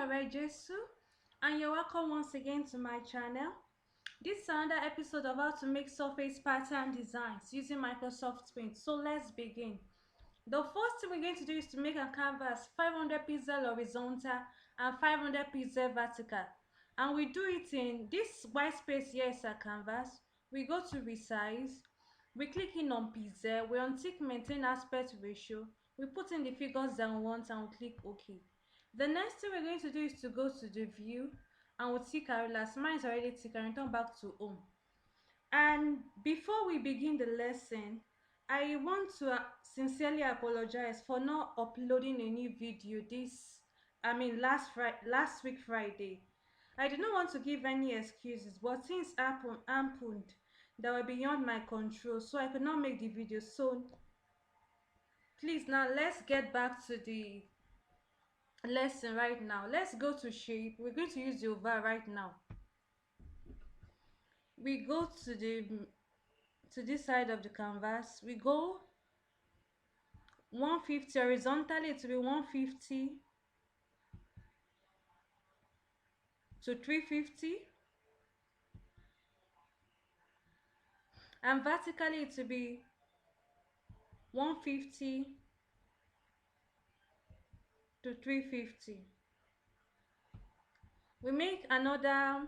Alright, Jesu, and you're welcome once again to my channel. This is another episode of how to make surface pattern designs using Microsoft Paint. So let's begin. The first thing we're going to do is to make a canvas 500 pixel horizontal and 500 pixel vertical. And we do it in this white space here is a canvas. We go to resize, we click in on pixel, we untick maintain aspect ratio, we put in the figures that we want and we click OK. The next thing we're going to do is to go to the view and we'll tick our last. Mine is already ticked and return back to home. And before we begin the lesson, I want to sincerely apologize for not uploading a new video last week Friday. I did not want to give any excuses, but things happened that were beyond my control, so I could not make the video. So please, now let's get back to the lesson right now. Let's go to shape. We're going to use the oval right now. We go to this side of the canvas. We go 150 horizontally. It will be 150 to 350, and vertically it will be 150 to 350. We make another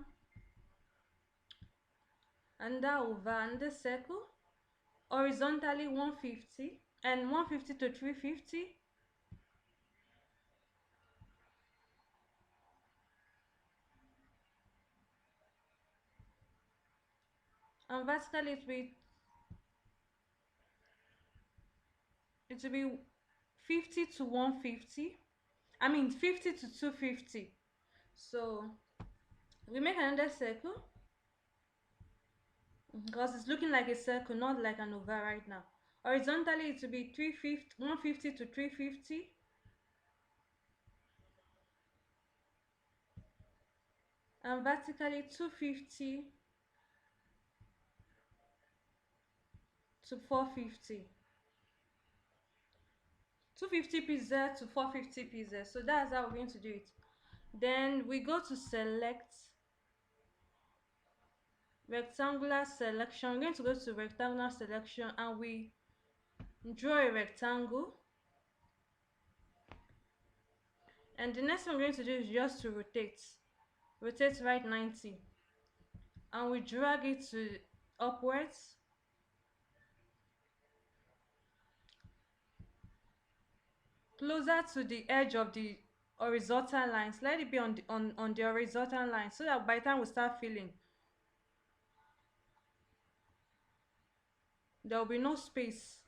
oval and the circle horizontally 150 and 150 to 350, and vertically it will be 50 to 150. I mean 50 to 250. So we make another circle because it's looking like a circle, not like an oval right now. Horizontally it will be 150 to 350, and vertically 250 to 450. 250 pieces to 450 pieces. So that's how we're going to do it. Then we go to select rectangular selection. We're going to go to rectangular selection and we draw a rectangle. And the next thing we're going to do is just to rotate right 90, and we drag it to upwards, closer to the edge of the horizontal lines. Let it be on the horizontal line, so that by the time we start filling, there will be no space.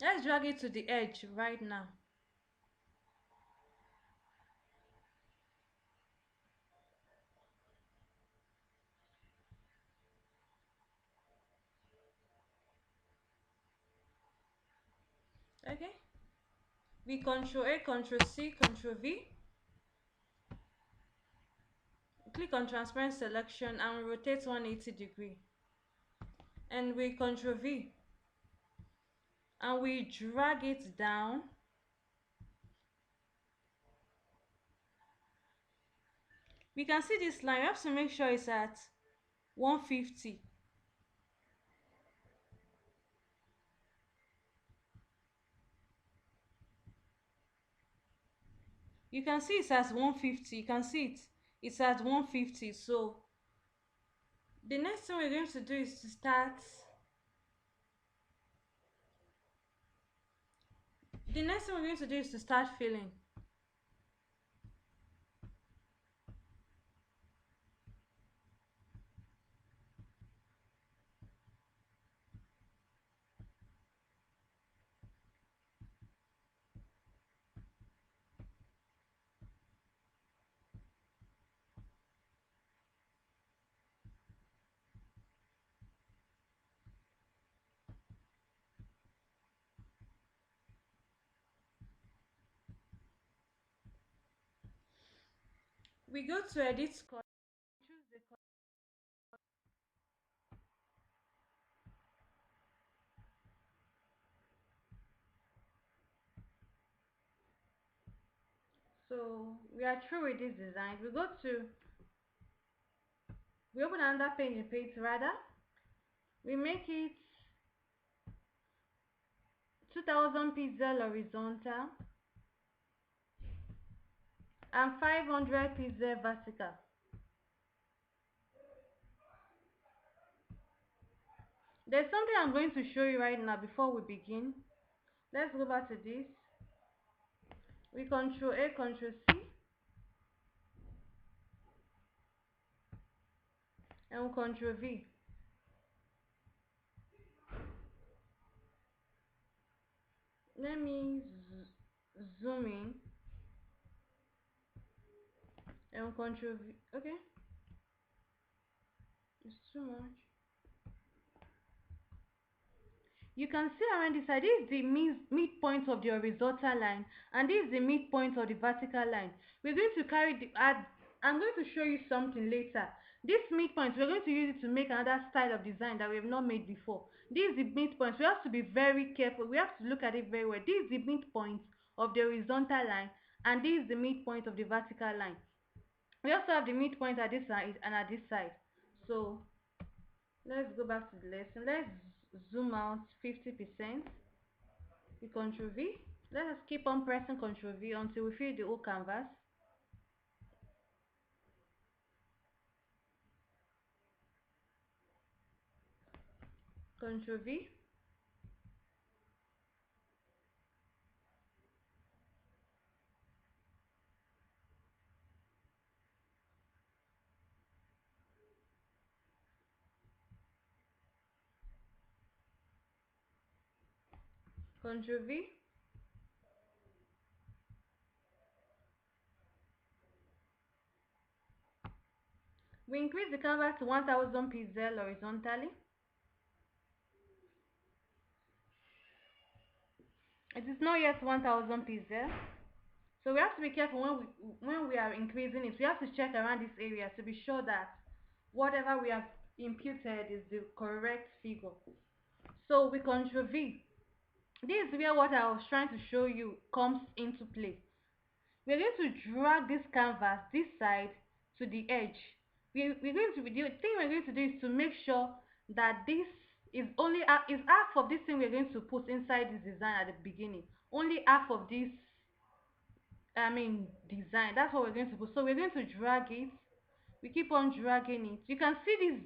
Let's drag it to the edge right now. Okay, we Control A, Control C, Control V, click on transparent selection and rotate 180-degree, and we Control V and we drag it down. We can see this line. We have to make sure it's at 150. You can see it's at 150. You can see it's at 150. So the next thing we're going to do is to start filling. We go to edit color, choose the color. So we are through with this design. We open another page rather. We make it 2000 pixel horizontal and 500 pixel vertical. There's something I'm going to show you right now before we begin. Let's go back to this. We Control A, Control C, and we Control V. Let me zoom in and we Control V. Okay, it's too much. You can see around this side, this is the midpoint of the horizontal line, and this is the midpoint of the vertical line. We're going to carry the I'm going to show you something later. This midpoint, we're going to use it to make another style of design that we have not made before. This is the midpoint. We have to be very careful. We have to look at it very well. This is the midpoint of the horizontal line, and this is the midpoint of the vertical line. We also have the midpoint at this side and at this side. So let's go back to the lesson. Let's zoom out 50%. We Control V. Let us keep on pressing Control V until we fill the whole canvas. Control V. Control V. We increase the canvas to 1000 pixel horizontally. It is not yet 1000 pixel. So we have to be careful when we are increasing it. We have to check around this area to be sure that whatever we have imputed is the correct figure. So we Control V. This is where what I was trying to show you comes into play. We're going to drag this canvas this side to the edge. We're going to the thing we're going to do is to make sure that this is only is half of this thing we're going to put inside this design at the beginning. Only half of this design. That's what we're going to put. So we're going to drag it. We keep on dragging it. You can see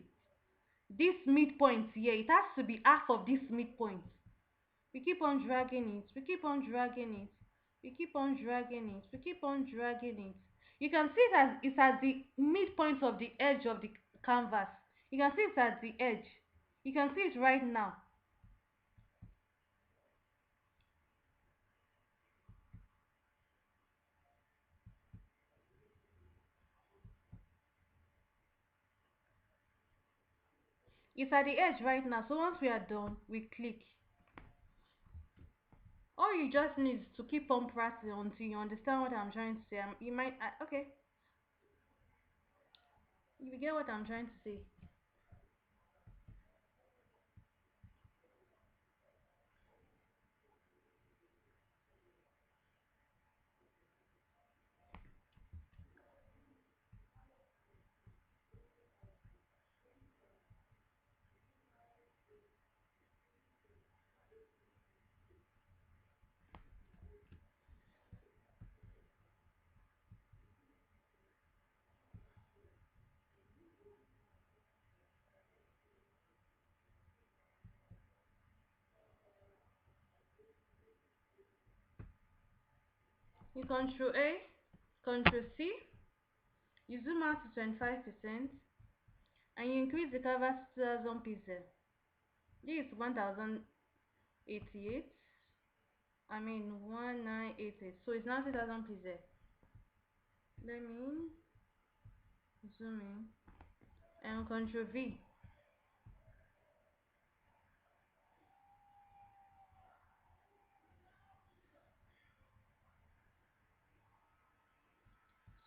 this midpoint here. It has to be half of this midpoint. We keep on dragging it. We keep on dragging it. We keep on dragging it. We keep on dragging it. You can see that it's at the midpoint of the edge of the canvas. You can see it's at the edge. You can see it right now. It's at the edge right now. So once we are done, we click. All you just need to keep on practicing until you understand what I'm trying to say. You might, okay, you get what I'm trying to say. You Control A, Control C, you zoom out to 25%, and you increase the canvas to 2000 pixels. This is 1088. 1988. So it's now 2000 pixels. Let me zoom in and Control V.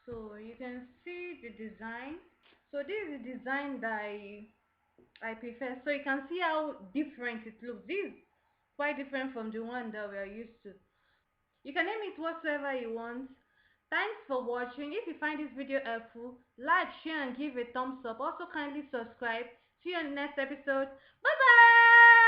So you can see the design. So this is the design that I prefer. So you can see how different it looks. This is quite different from the one that we are used to. You can name it whatsoever you want. Thanks for watching. If you find this video helpful, like, share and give a thumbs up. Also kindly subscribe. See you on the next episode. Bye bye.